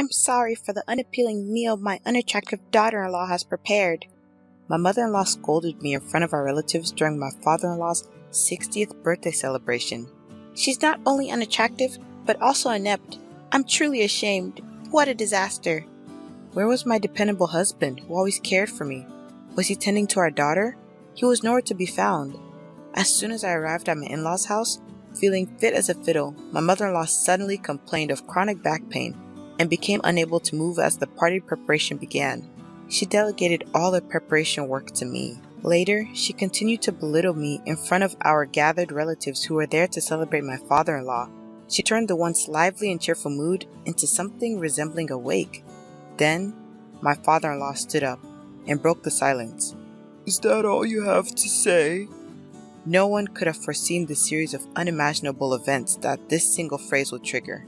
I'm sorry for the unappealing meal my unattractive daughter-in-law has prepared." My mother-in-law scolded me in front of our relatives during my father-in-law's 60th birthday celebration. "She's not only unattractive, but also inept. I'm truly ashamed. What a disaster." Where was my dependable husband, who always cared for me? Was he tending to our daughter? He was nowhere to be found. As soon as I arrived at my in-laws' house, feeling fit as a fiddle, my mother-in-law suddenly complained of chronic back pain and became unable to move as the party preparation began. She delegated all the preparation work to me. Later, she continued to belittle me in front of our gathered relatives who were there to celebrate my father-in-law. She turned the once lively and cheerful mood into something resembling a wake. Then, my father-in-law stood up and broke the silence. "Is that all you have to say?" No one could have foreseen the series of unimaginable events that this single phrase would trigger.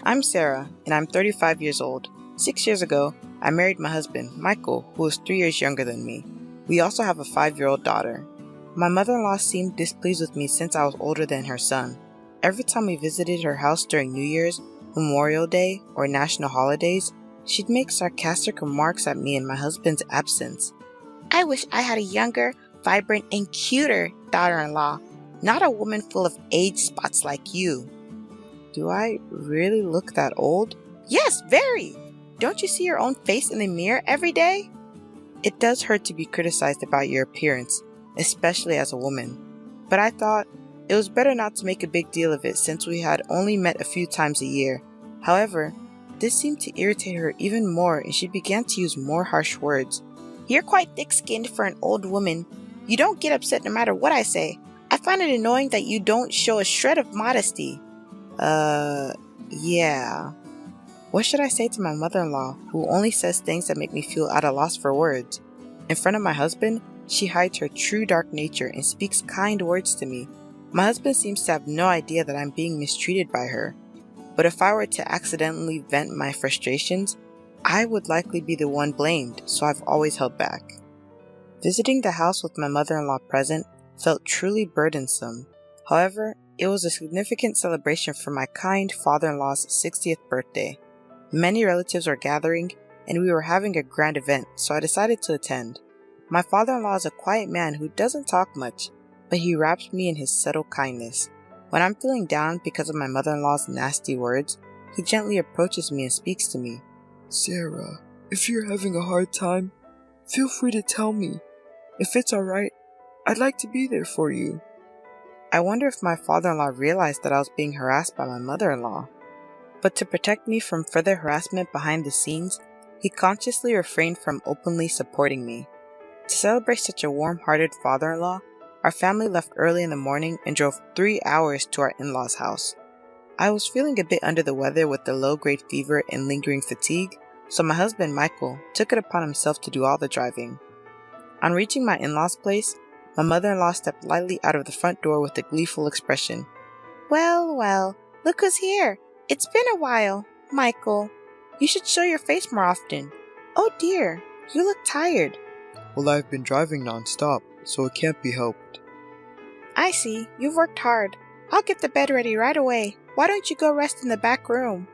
I'm Sarah, and I'm 35 years old. 6 years ago, I married my husband, Michael, who is 3 years younger than me. We also have a 5-year-old daughter. My mother-in-law seemed displeased with me since I was older than her son. Every time we visited her house during New Year's, Memorial Day, or national holidays, she'd make sarcastic remarks at me in my husband's absence. "I wish I had a younger, vibrant, and cuter daughter-in-law, not a woman full of age spots like you." Do I really look that old? Yes, very! Don't you see your own face in the mirror every day? It does hurt to be criticized about your appearance, especially as a woman. But I thought it was better not to make a big deal of it since we had only met a few times a year. However, this seemed to irritate her even more and she began to use more harsh words. "You're quite thick-skinned for an old woman. You don't get upset no matter what I say. I find it annoying that you don't show a shred of modesty." Yeah. What should I say to my mother-in-law, who only says things that make me feel at a loss for words? In front of my husband, she hides her true dark nature and speaks kind words to me. My husband seems to have no idea that I'm being mistreated by her. But if I were to accidentally vent my frustrations, I would likely be the one blamed, so I've always held back. Visiting the house with my mother-in-law present felt truly burdensome. However, it was a significant celebration for my kind father-in-law's 60th birthday. Many relatives were gathering, and we were having a grand event, so I decided to attend. My father-in-law is a quiet man who doesn't talk much, but he wraps me in his subtle kindness. When I'm feeling down because of my mother-in-law's nasty words, he gently approaches me and speaks to me. "Sarah, if you're having a hard time, feel free to tell me. If it's alright, I'd like to be there for you." I wonder if my father-in-law realized that I was being harassed by my mother-in-law. But to protect me from further harassment behind the scenes, he consciously refrained from openly supporting me. To celebrate such a warm-hearted father-in-law, our family left early in the morning and drove 3 hours to our in-laws' house. I was feeling a bit under the weather with the low-grade fever and lingering fatigue, so my husband Michael took it upon himself to do all the driving. On reaching my in-laws' place, my mother-in-law stepped lightly out of the front door with a gleeful expression. Well, well, look who's here. It's been a while. Michael, you should show your face more often. Oh dear, you look tired. "Well, I've been driving non-stop, so it can't be helped." I see, you've worked hard. I'll get the bed ready right away. Why don't you go rest in the back room?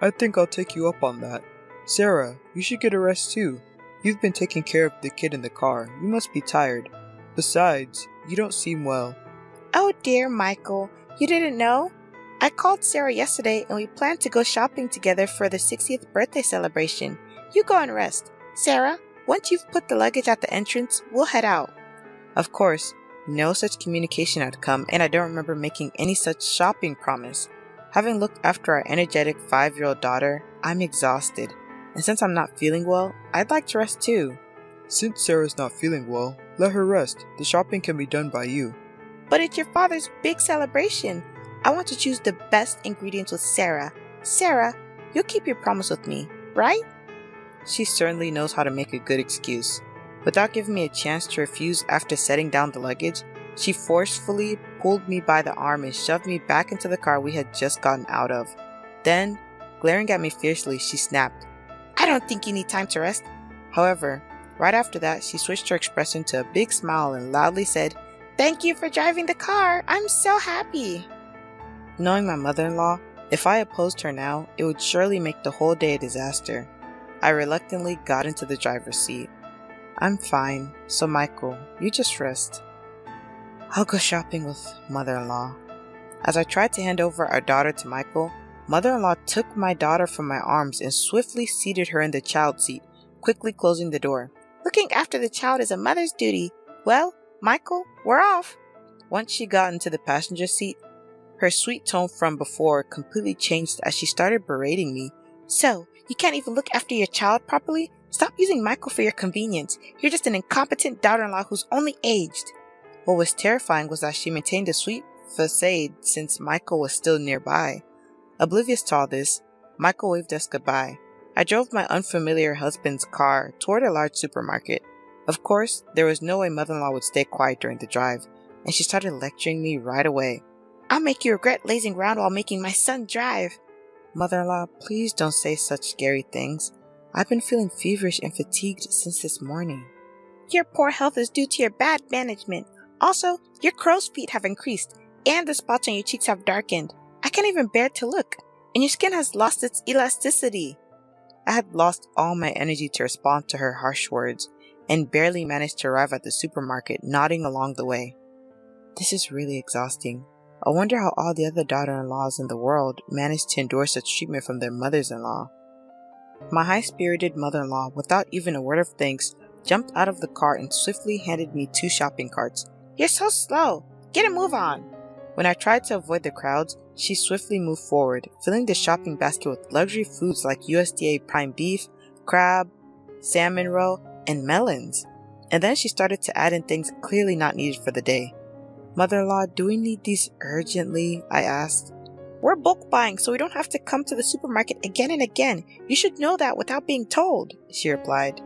"I think I'll take you up on that. Sarah, you should get a rest too. You've been taking care of the kid in the car. You must be tired. Besides, you don't seem well." Oh dear, Michael, you didn't know? I called Sarah yesterday and we planned to go shopping together for the 60th birthday celebration. You go and rest. Sarah, once you've put the luggage at the entrance, we'll head out. Of course, no such communication had come and I don't remember making any such shopping promise. Having looked after our energetic 5-year-old daughter, I'm exhausted. And since I'm not feeling well, I'd like to rest too. "Since Sarah's not feeling well, let her rest. The shopping can be done by you." But it's your father's big celebration. I want to choose the best ingredients with Sarah. Sarah, you'll keep your promise with me, right? She certainly knows how to make a good excuse. Without giving me a chance to refuse after setting down the luggage, she forcefully pulled me by the arm and shoved me back into the car we had just gotten out of. Then, glaring at me fiercely, she snapped, "I don't think you need time to rest." However, right after that, she switched her expression to a big smile and loudly said, "Thank you for driving the car. I'm so happy." Knowing my mother-in-law, If I opposed her now, it would surely make the whole day a disaster. I reluctantly got into the driver's seat. I'm fine, so Michael, you just rest. I'll go shopping with mother-in-law. As I tried to hand over our daughter to Michael, mother-in-law took my daughter from my arms and swiftly seated her in the child seat, quickly closing the door. Looking after the child is a mother's duty. Well, Michael, we're off. Once she got into the passenger seat, her sweet tone from before completely changed as she started berating me. So, you can't even look after your child properly? Stop using Michael for your convenience. You're just an incompetent daughter-in-law who's only aged. What was terrifying was that she maintained a sweet facade since Michael was still nearby. Oblivious to all this, Michael waved us goodbye. I drove my unfamiliar husband's car toward a large supermarket. Of course, there was no way mother-in-law would stay quiet during the drive, and she started lecturing me right away. I'll make you regret lazing around while making my son drive. Mother-in-law, please don't say such scary things. I've been feeling feverish and fatigued since this morning. Your poor health is due to your bad management. Also, your crow's feet have increased, and the spots on your cheeks have darkened. I can't even bear to look, and your skin has lost its elasticity. I had lost all my energy to respond to her harsh words, and barely managed to arrive at the supermarket, nodding along the way. This is really exhausting. I wonder how all the other daughter-in-laws in the world manage to endure such treatment from their mothers-in-law. My high-spirited mother-in-law, without even a word of thanks, jumped out of the car and swiftly handed me 2 shopping carts. You're so slow. Get a move on. When I tried to avoid the crowds, she swiftly moved forward, filling the shopping basket with luxury foods like USDA prime beef, crab, salmon roe, and melons. And then she started to add in things clearly not needed for the day. Mother-in-law, do we need these urgently? I asked. We're bulk buying, so we don't have to come to the supermarket again and again. You should know that without being told, she replied.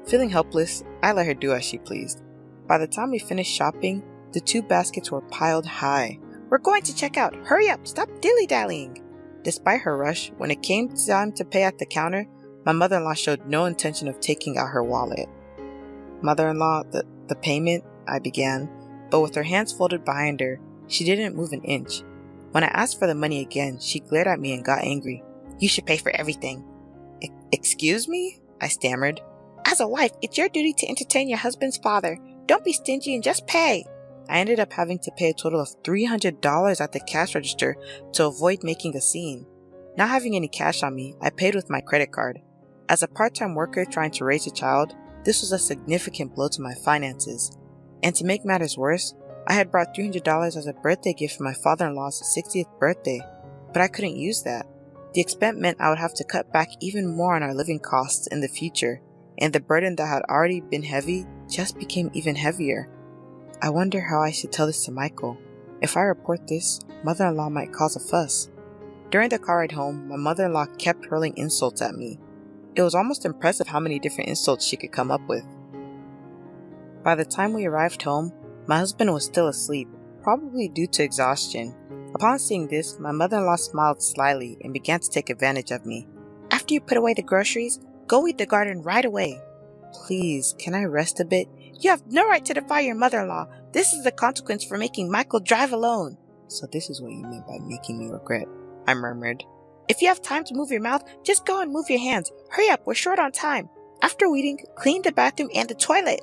Feeling helpless, I let her do as she pleased. By the time we finished shopping, the 2 baskets were piled high. We're going to check out. Hurry up, stop dilly-dallying. Despite her rush, when it came time to pay at the counter, my mother-in-law showed no intention of taking out her wallet. Mother-in-law, the payment, I began, but with her hands folded behind her, she didn't move an inch. When I asked for the money again, she glared at me and got angry. You should pay for everything. Excuse me? I stammered. As a wife, it's your duty to entertain your husband's father. Don't be stingy and just pay. I ended up having to pay a total of $300 at the cash register to avoid making a scene. Not having any cash on me, I paid with my credit card. As a part-time worker trying to raise a child, this was a significant blow to my finances. And to make matters worse, I had brought $300 as a birthday gift for my father-in-law's 60th birthday, but I couldn't use that. The expense meant I would have to cut back even more on our living costs in the future, and the burden that had already been heavy just became even heavier. I wonder how I should tell this to Michael. If I report this, mother-in-law might cause a fuss. During the car ride home, my mother-in-law kept hurling insults at me. It was almost impressive how many different insults she could come up with. By the time we arrived home, my husband was still asleep, probably due to exhaustion. Upon seeing this, my mother-in-law smiled slyly and began to take advantage of me. After you put away the groceries, go weed the garden right away. Please, can I rest a bit? You have no right to defy your mother-in-law. This is the consequence for making Michael drive alone. So this is what you mean by making me regret, I murmured. If you have time to move your mouth, just go and move your hands. Hurry up, we're short on time. After weeding, clean the bathroom and the toilet.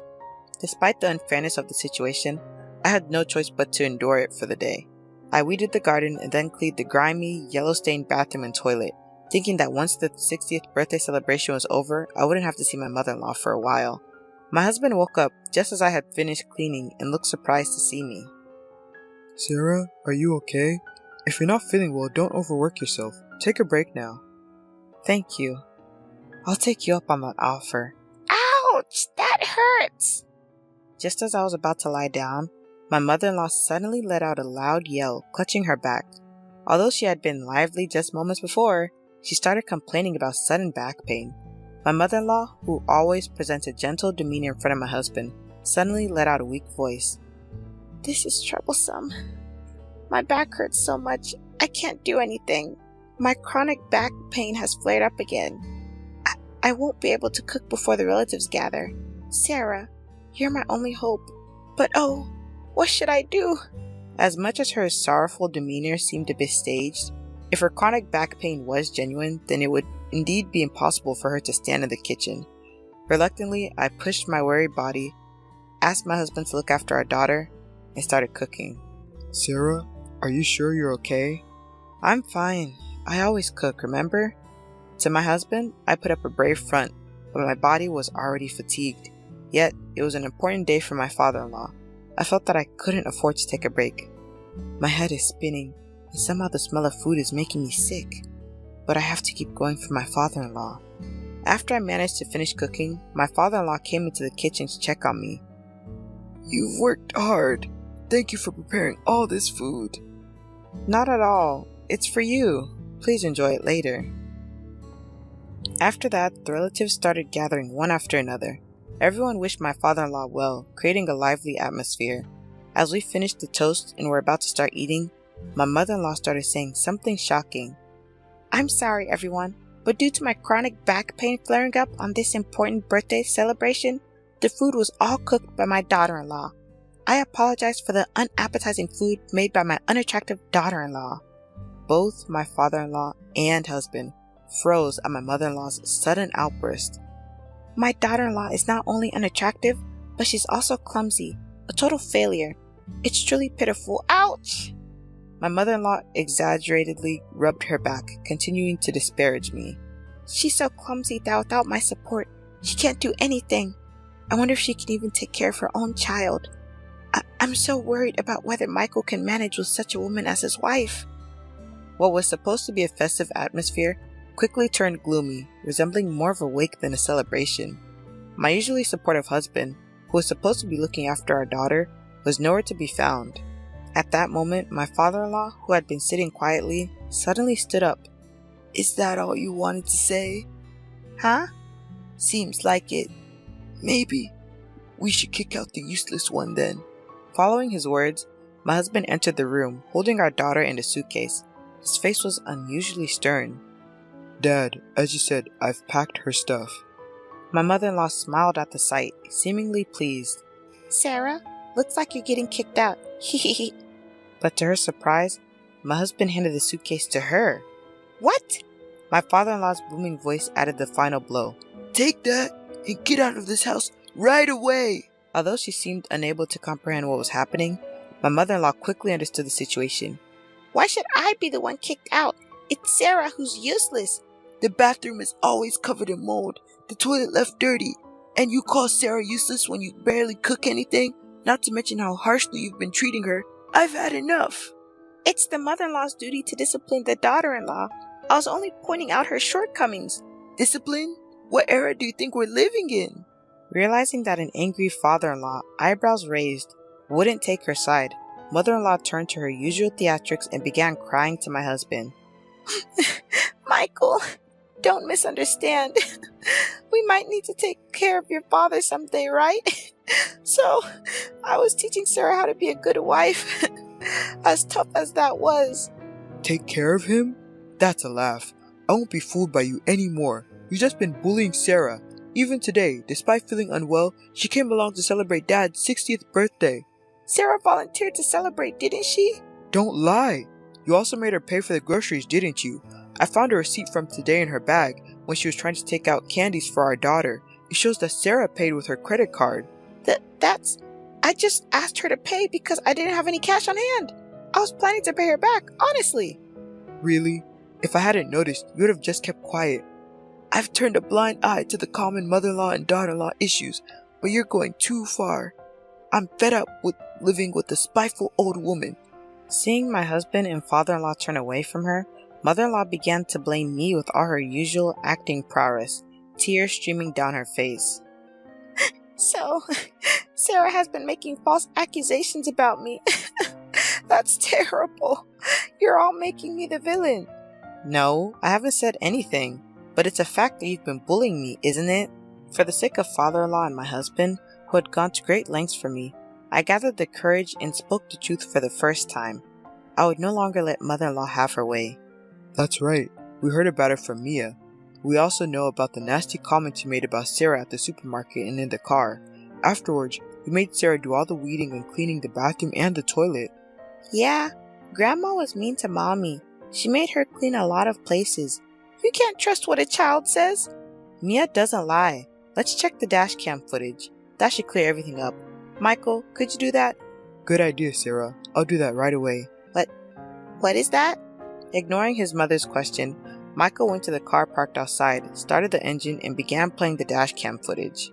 Despite the unfairness of the situation, I had no choice but to endure it for the day. I weeded the garden and then cleaned the grimy, yellow-stained bathroom and toilet, thinking that once the 60th birthday celebration was over, I wouldn't have to see my mother-in-law for a while. My husband woke up just as I had finished cleaning and looked surprised to see me. Sarah, are you okay? If you're not feeling well, don't overwork yourself. Take a break now. Thank you. I'll take you up on that offer. Ouch! That hurts! Just as I was about to lie down, my mother-in-law suddenly let out a loud yell, clutching her back. Although she had been lively just moments before, she started complaining about sudden back pain. My mother-in-law, who always presents a gentle demeanor in front of my husband, suddenly let out a weak voice. This is troublesome. My back hurts so much, I can't do anything. My chronic back pain has flared up again. I won't be able to cook before the relatives gather. Sarah, you're my only hope. But what should I do? As much as her sorrowful demeanor seemed a bit staged, If her chronic back pain was genuine, then it would indeed be impossible for her to stand in the kitchen. Reluctantly, I pushed my weary body, asked my husband to look after our daughter, and started cooking. Sarah, are you sure you're okay? I'm fine. I always cook, remember? To my husband, I put up a brave front, but my body was already fatigued. Yet, it was an important day for my father-in-law. I felt that I couldn't afford to take a break. My head is spinning, and somehow the smell of food is making me sick. But I have to keep going for my father-in-law. After I managed to finish cooking, my father-in-law came into the kitchen to check on me. You've worked hard. Thank you for preparing all this food. Not at all. It's for you. Please enjoy it later. After that, the relatives started gathering one after another. Everyone wished my father-in-law well, creating a lively atmosphere. As we finished the toast and were about to start eating, my mother-in-law started saying something shocking. I'm sorry, everyone, but due to my chronic back pain flaring up on this important birthday celebration, the food was all cooked by my daughter-in-law. I apologize for the unappetizing food made by my unattractive daughter-in-law. Both my father-in-law and husband froze at my mother-in-law's sudden outburst. My daughter-in-law is not only unattractive, but she's also clumsy, a total failure. It's truly pitiful. Ouch! My mother-in-law exaggeratedly rubbed her back, continuing to disparage me. She's so clumsy that without my support, she can't do anything. I wonder if she can even take care of her own child. I'm so worried about whether Michael can manage with such a woman as his wife. What was supposed to be a festive atmosphere quickly turned gloomy, resembling more of a wake than a celebration. My usually supportive husband, who was supposed to be looking after our daughter, was nowhere to be found. At that moment, my father-in-law, who had been sitting quietly, suddenly stood up. Is that all you wanted to say? Huh? Seems like it. Maybe we should kick out the useless one then. Following his words, my husband entered the room, holding our daughter in a suitcase. His face was unusually stern. Dad, as you said, I've packed her stuff. My mother-in-law smiled at the sight, seemingly pleased. Sarah, looks like you're getting kicked out. Hehehe. But to her surprise, my husband handed the suitcase to her. What? My father-in-law's booming voice added the final blow. Take that and get out of this house right away! Although she seemed unable to comprehend what was happening, my mother-in-law quickly understood the situation. Why should I be the one kicked out? It's Sarah who's useless. The bathroom is always covered in mold, the toilet left dirty, and you call Sarah useless when you barely cook anything? Not to mention how harshly you've been treating her. I've had enough. It's the mother-in-law's duty to discipline the daughter-in-law. I was only pointing out her shortcomings. Discipline? What era do you think we're living in? Realizing that an angry father-in-law, eyebrows raised, wouldn't take her side, mother-in-law turned to her usual theatrics and began crying to my husband. Michael, don't misunderstand. We might need to take care of your father someday, right? So, I was teaching Sarah how to be a good wife. As tough as that was. Take care of him? That's a laugh. I won't be fooled by you anymore. You've just been bullying Sarah. Even today, despite feeling unwell, she came along to celebrate Dad's 60th birthday. Sarah volunteered to celebrate, didn't she? Don't lie. You also made her pay for the groceries, didn't you? I found a receipt from today in her bag when she was trying to take out candies for our daughter. It shows that Sarah paid with her credit card. I just asked her to pay because I didn't have any cash on hand. I was planning to pay her back, honestly. Really? If I hadn't noticed, you would have just kept quiet. I've turned a blind eye to the common mother-in-law and daughter-in-law issues, but you're going too far. I'm fed up with living with a spiteful old woman. Seeing my husband and father-in-law turn away from her, mother-in-law began to blame me with all her usual acting prowess, tears streaming down her face. So, Sarah has been making false accusations about me. That's terrible. You're all making me the villain. No, I haven't said anything, but it's a fact that you've been bullying me, isn't it? For the sake of father-in-law and my husband, who had gone to great lengths for me, I gathered the courage and spoke the truth for the first time. I would no longer let mother-in-law have her way. That's right. We heard about it from Mia. We also know about the nasty comments you made about Sarah at the supermarket and in the car. Afterwards, you made Sarah do all the weeding and cleaning the bathroom and the toilet. Yeah, Grandma was mean to Mommy. She made her clean a lot of places. You can't trust what a child says. Mia doesn't lie. Let's check the dash cam footage. That should clear everything up. Michael, could you do that? Good idea, Sarah. I'll do that right away. What is that? Ignoring his mother's question, Michael went to the car parked outside, started the engine, and began playing the dash cam footage.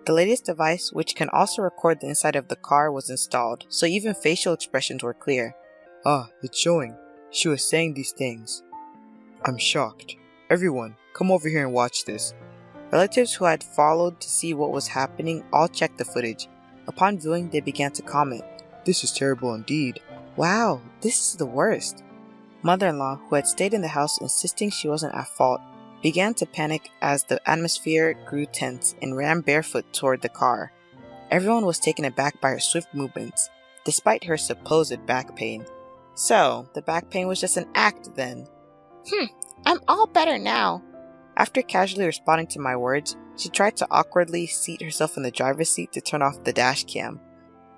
The latest device, which can also record the inside of the car, was installed, so even facial expressions were clear. Ah, it's showing. She was saying these things. I'm shocked. Everyone, come over here and watch this. Relatives who had followed to see what was happening all checked the footage. Upon viewing, they began to comment. This is terrible indeed. Wow, this is the worst. Mother-in-law, who had stayed in the house insisting she wasn't at fault, began to panic as the atmosphere grew tense and ran barefoot toward the car. Everyone was taken aback by her swift movements, despite her supposed back pain. So, the back pain was just an act then. I'm all better now. After casually responding to my words, she tried to awkwardly seat herself in the driver's seat to turn off the dash cam.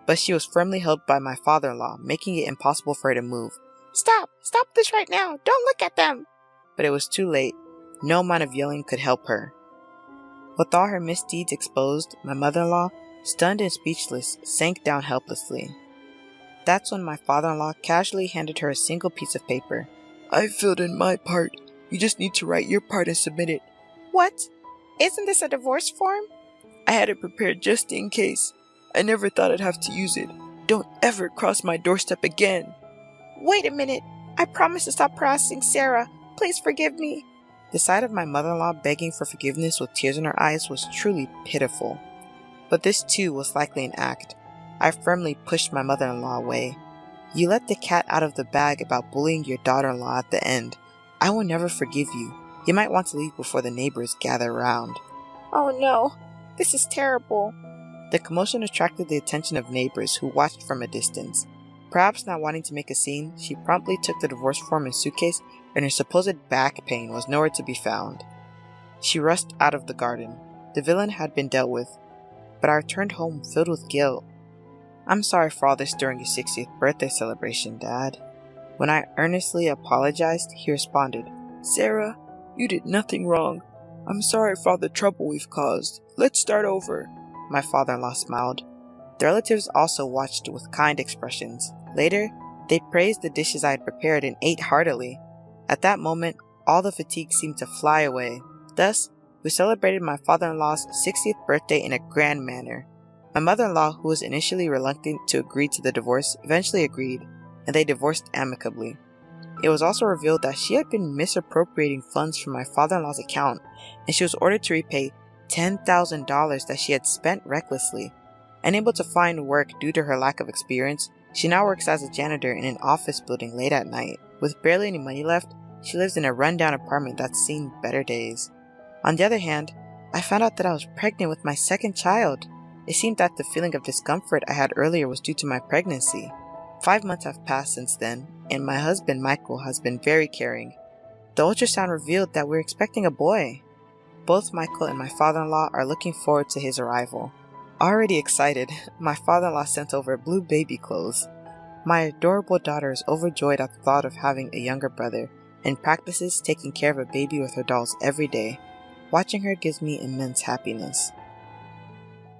But she was firmly held by my father-in-law, making it impossible for her to move. Stop this right now, don't look at them! But it was too late. No amount of yelling could help her. With all her misdeeds exposed, my mother-in-law, stunned and speechless, sank down helplessly. That's when my father-in-law casually handed her a single piece of paper. I filled in my part. You just need to write your part and submit it. What? Isn't this a divorce form? I had it prepared just in case. I never thought I'd have to use it. Don't ever cross my doorstep again. Wait a minute. I promise to stop harassing Sarah. Please forgive me. The sight of my mother-in-law begging for forgiveness with tears in her eyes was truly pitiful. But this too was likely an act. I firmly pushed my mother-in-law away. You let the cat out of the bag about bullying your daughter-in-law at the end. I will never forgive you. You might want to leave before the neighbors gather around. Oh no, this is terrible. The commotion attracted the attention of neighbors who watched from a distance. Perhaps not wanting to make a scene, she promptly took the divorce form and suitcase, and her supposed back pain was nowhere to be found. She rushed out of the garden. The villain had been dealt with, but I returned home filled with guilt. I'm sorry for all this during your 60th birthday celebration, Dad. When I earnestly apologized, he responded, Sarah, you did nothing wrong. I'm sorry for all the trouble we've caused. Let's start over. My father-in-law smiled. The relatives also watched with kind expressions. Later, they praised the dishes I had prepared and ate heartily. At that moment, all the fatigue seemed to fly away. Thus, we celebrated my father-in-law's 60th birthday in a grand manner. My mother-in-law, who was initially reluctant to agree to the divorce, eventually agreed, and they divorced amicably. It was also revealed that she had been misappropriating funds from my father-in-law's account, and she was ordered to repay $10,000 that she had spent recklessly. Unable to find work due to her lack of experience, she now works as a janitor in an office building late at night. With barely any money left, she lives in a rundown apartment that's seen better days. On the other hand, I found out that I was pregnant with my second child. It seemed that the feeling of discomfort I had earlier was due to my pregnancy. 5 months have passed since then, and my husband Michael has been very caring. The ultrasound revealed that we're expecting a boy. Both Michael and my father-in-law are looking forward to his arrival. Already excited, my father-in-law sent over blue baby clothes. My adorable daughter is overjoyed at the thought of having a younger brother and practices taking care of a baby with her dolls every day. Watching her gives me immense happiness.